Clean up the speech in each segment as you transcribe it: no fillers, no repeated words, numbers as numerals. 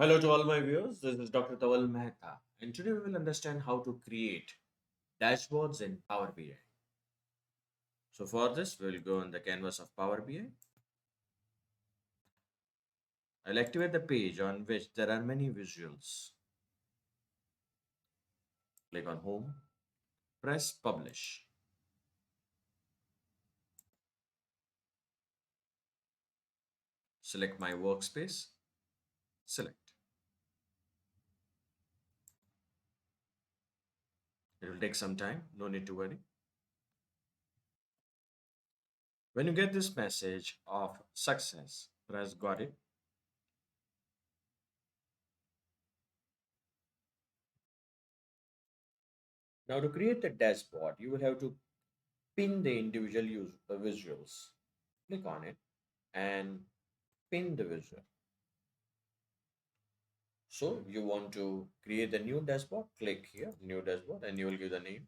Hello to all my viewers. This is Dr. Dhaval Maheta, and today we will understand how to create dashboards in Power BI. So for this, we will go on the canvas of Power BI. I'll activate the page on which there are many visuals. Click on Home, press Publish. Select my workspace, select. It will take some time, no need to worry. When you get this message of success, press Got it. Now to create the dashboard, you will have to pin the individual visuals. Click on it and pin the visual. So you want to create a new dashboard, click here, new dashboard, and you will give the name.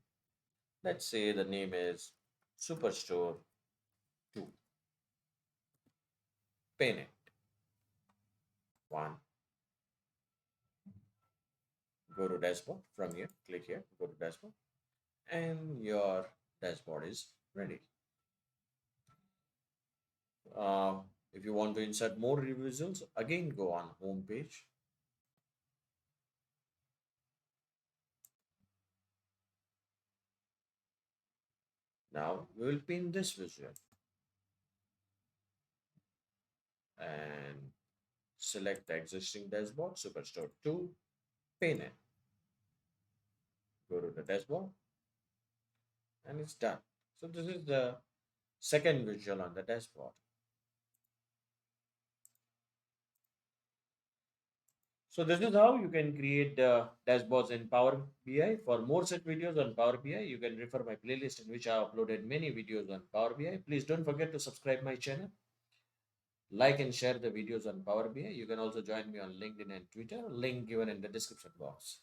Let's say the name is Superstore 2. Pin it. 1. Go to dashboard from here, click here, go to dashboard, and your dashboard is ready. Uh, if you want to insert more visuals, again go on home page. Now we will pin this visual and select the existing dashboard, Superstore 2, pin it. Go to the dashboard and it's done. So this is the second visual on the dashboard. So this is how you can create dashboards in Power BI. For more such videos on Power BI, you can refer my playlist in which I uploaded many videos on Power BI. Please don't forget to subscribe my channel, like and share the videos on Power BI. You can also join me on LinkedIn and Twitter, link given in the description box.